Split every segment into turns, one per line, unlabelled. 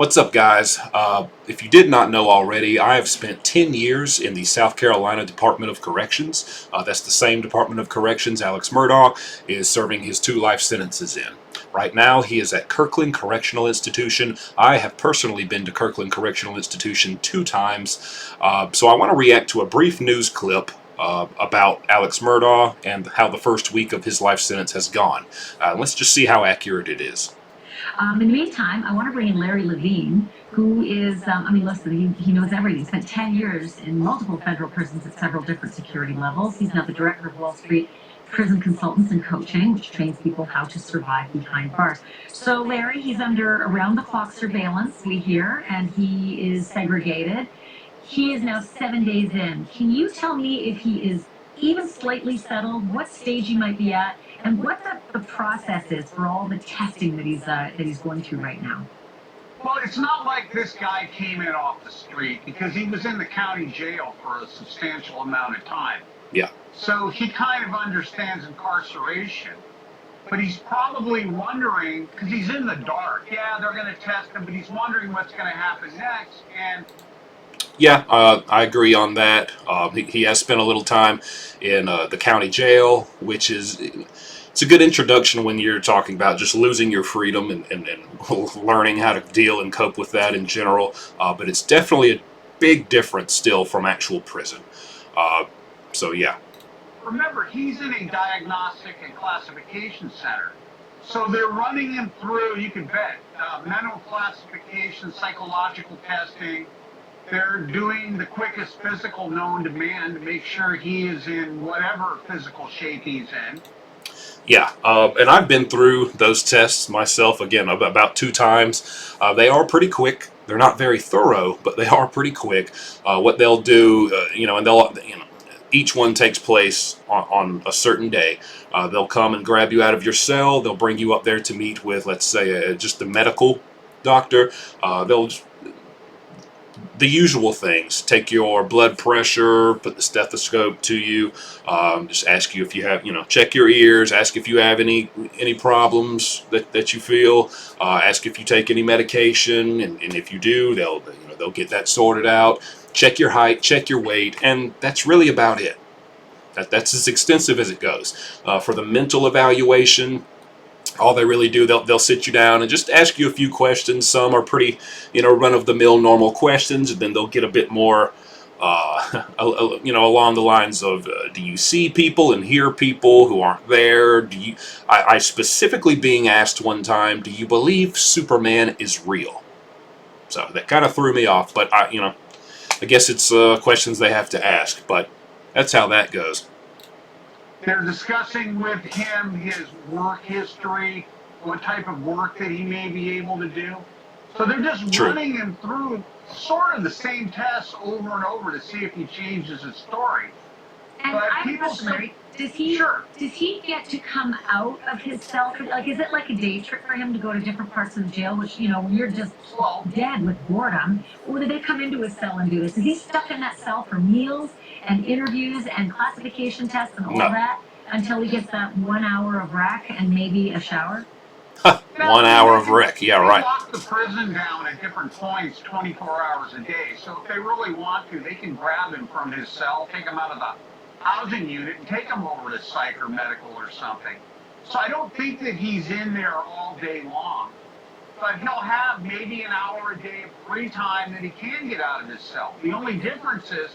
What's up, guys? If you did not know already, I have spent 10 years in the South Carolina Department of Corrections. That's the same Department of Corrections Alex Murdaughs is serving his 2 life sentences in. Right now, he is at Kirkland Correctional Institution. I have personally been to Kirkland Correctional Institution 2 times, so I want to react to a brief news clip about Alex Murdaughs and how the first week of his life sentence has gone. Let's just see how accurate it is.
In the meantime, I want to bring in Larry Levine, who is, listen, he knows everything. He spent 10 years in multiple federal prisons at several different security levels. He's now the director of Wall Street Prison Consultants and Coaching, which trains people how to survive behind bars. So Larry, he's under around-the-clock surveillance, we hear, and he is segregated. He is now 7 days in. Can you tell me if he is even slightly settled, what stage he might be at, and what the process is for all the testing that he's going through right now?
Well, it's not like this guy came in off the street, because he was in the county jail for a substantial amount of time.
Yeah.
So he kind of understands incarceration. But he's probably wondering, because he's in the dark. Yeah, they're going to test him, but he's wondering what's going to happen next. And
yeah, I agree on that. He has spent a little time in the county jail, which is it's a good introduction when you're talking about just losing your freedom and learning how to deal and cope with that in general. But it's definitely a big difference still from actual prison. So yeah.
remember, he's in a diagnostic and classification center. So they're running him through, you can bet, mental classification, psychological testing. They're doing the quickest physical known to man to make sure he is in whatever physical shape he's in.
Yeah, and I've been through those tests myself, again, about 2 times. They are pretty quick. They're not very thorough, but they are pretty quick. What they'll do, and they'll, each one takes place on a certain day. They'll come and grab you out of your cell. They'll bring you up there to meet with, let's say, just a medical doctor. They'll the usual things: take your blood pressure, put the stethoscope to you, just ask you if you have, check your ears, ask if you have any problems that you feel, ask if you take any medication, and if you do, they'll get that sorted out. Check your height, check your weight, and that's really about it. That's as extensive as it goes. For the mental evaluation, all they really do, they'll sit you down and just ask you a few questions. Some are pretty, run-of-the-mill normal questions, and then they'll get a bit more, along the lines of, do you see people and hear people who aren't there? I specifically being asked one time, do you believe Superman is real? So that kind of threw me off, but I guess it's questions they have to ask, but that's how that goes.
They're discussing with him his work history, what type of work that he may be able to do. So they're just running him through sort of the same tests over and over to see if he changes his story.
And
but
I
people
say, does he get to come out of his cell? Like, is it like a day trip for him to go to different parts of the jail, which, when you're just dead with boredom? Or do they come into his cell and do this? Is he stuck in that cell for meals and interviews and classification tests and all that until he gets that 1 hour of rec and maybe a shower?
1 hour of rec, yeah, right.
They lock the prison down at different points 24 hours a day. So if they really want to, they can grab him from his cell, take him out of the housing unit, and take him over to psych or medical or something. So I don't think that he's in there all day long. But he'll have maybe an hour a day of free time that he can get out of his cell. The only difference is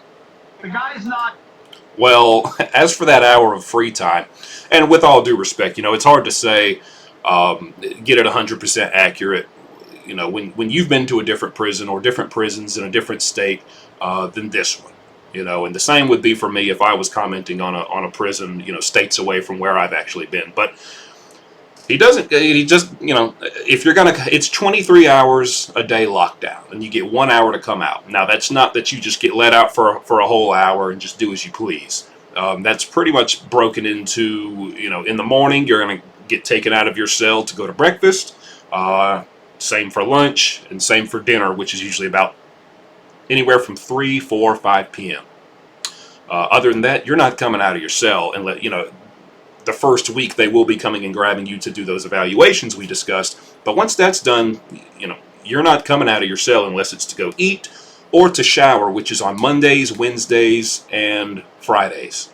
the guy's not...
Well, as for that hour of free time, and with all due respect, it's hard to say, get it 100% accurate. When you've been to a different prison or different prisons in a different state than this one, and the same would be for me if I was commenting on a prison, states away from where I've actually been. But he just, if you're it's 23 hours a day lockdown, and you get 1 hour to come out. Now, that's not that you just get let out for a whole hour and just do as you please. That's pretty much broken into, in the morning, you're going to get taken out of your cell to go to breakfast. Same for lunch, and same for dinner, which is usually about anywhere from 3, 4, 5 p.m. Other than that, you're not coming out of your cell, and the first week they will be coming and grabbing you to do those evaluations we discussed. But once that's done, you're not coming out of your cell unless it's to go eat or to shower, which is on Mondays, Wednesdays, and Fridays.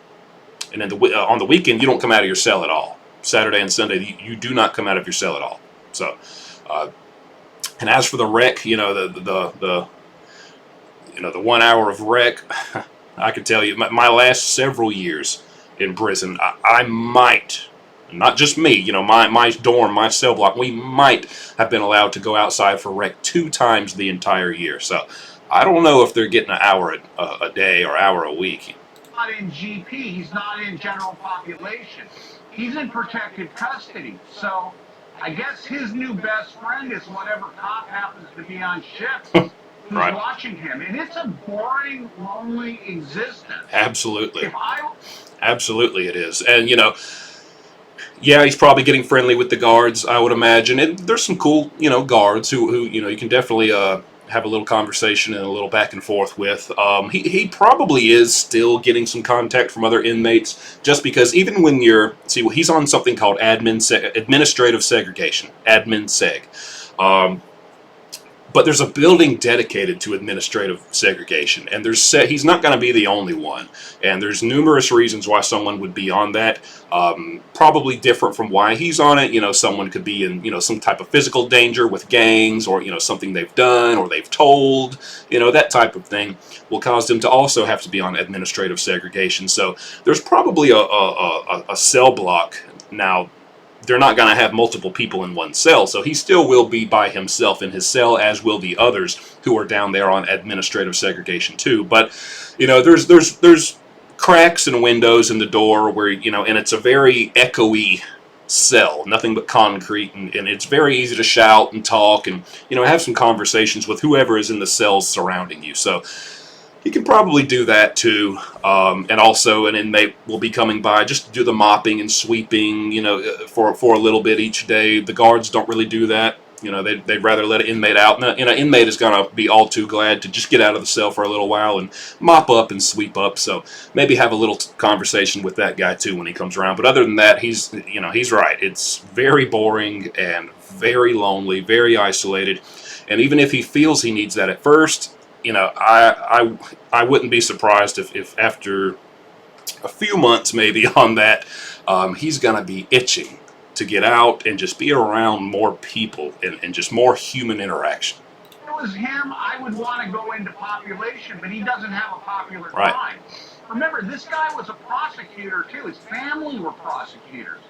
And then on the weekend, you don't come out of your cell at all. Saturday and Sunday, you do not come out of your cell at all. So, and as for the rec, you know, the 1 hour of rec, I can tell you, my last several years in prison, I might, not just me, you know, my dorm, my cell block, we might have been allowed to go outside for rec 2 times the entire year. So I don't know if they're getting an hour a day or hour a week.
Not in GP, he's not in general population. He's in protected custody. So I guess his new best friend is whatever cop happens to be on shift who's
Right.
watching him. And it's a boring, lonely existence.
Absolutely.
If I
Absolutely it is. And, you know, yeah, he's probably getting friendly with the guards, I would imagine. And there's some cool, you know, guards who you know, you can definitely have a little conversation and a little back and forth with. He probably is still getting some contact from other inmates, just because even when you're, see, he's on something called administrative segregation, admin seg. But there's a building dedicated to administrative segregation, and he's not going to be the only one. And there's numerous reasons why someone would be on that. Probably different from why he's on it. You know, someone could be in, you know, some type of physical danger with gangs, or, you know, something they've done or they've told. You know, that type of thing will cause them to also have to be on administrative segregation. So there's probably a cell block now. They're not going to have multiple people in one cell, so he still will be by himself in his cell, as will the others who are down there on administrative segregation too. But, you know, there's cracks and windows in the door where, you know, and it's a very echoey cell, nothing but concrete, and it's very easy to shout and talk and, you know, have some conversations with whoever is in the cells surrounding you. So you can probably do that too, and also an inmate will be coming by just to do the mopping and sweeping, you know, for a little bit each day. The guards don't really do that. You know, they'd rather let an inmate out. And an inmate is going to be all too glad to just get out of the cell for a little while and mop up and sweep up. So maybe have a little conversation with that guy too when he comes around. But other than that, he's right. It's very boring and very lonely, very isolated. And even if he feels he needs that at first, you know, I wouldn't be surprised if after a few months maybe on that, he's going to be itching to get out and just be around more people and just more human interaction.
If it was him, I would want to go into population, but he doesn't have a popular
Right.
crime. Remember, this guy was a prosecutor too. His family were prosecutors.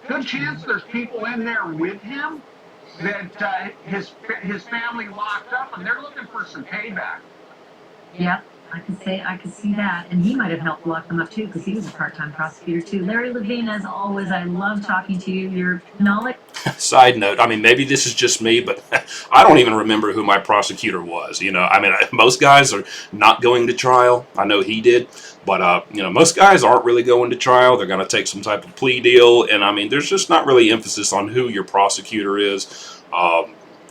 Good chance there's people in there with him that his family locked up, and they're looking for some payback.
Yep, I could see that, and he might have helped lock them up too, because he was a part-time prosecutor too. Larry Levine, as always, I love talking to you. Your knowledge.
Side note, I mean, maybe this is just me, but I don't even remember who my prosecutor was. You know, I mean, most guys are not going to trial. I know he did, but you know, most guys aren't really going to trial. They're going to take some type of plea deal, and I mean, there's just not really emphasis on who your prosecutor is.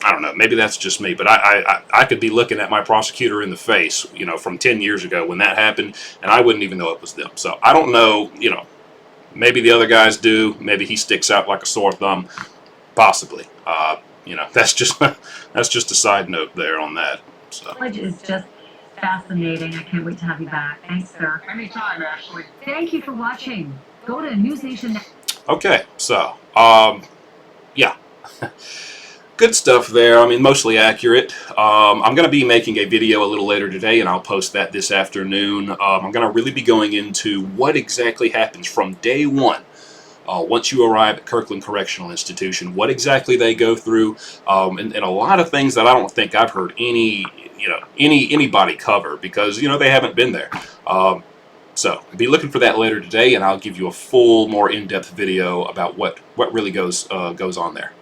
I don't know, maybe that's just me, but I could be looking at my prosecutor in the face, you know, from 10 years ago when that happened, and I wouldn't even know it was them. So I don't know, you know, maybe the other guys do, maybe he sticks out like a sore thumb, possibly. You know, that's just a side note there on that. So.
Knowledge is just fascinating. I can't wait to have you back. Thanks, sir.
Anytime, Ashley.
Thank you for watching. Go to News Nation.
Okay, so, yeah. Good stuff there. I mean, mostly accurate. I'm going to be making a video a little later today, and I'll post that this afternoon. I'm going to really be going into what exactly happens from day one. Once you arrive at Kirkland Correctional Institution, what exactly they go through, and a lot of things that I don't think I've heard anybody cover, because, you know, they haven't been there. So be looking for that later today, and I'll give you a full, more in-depth video about what really goes on there.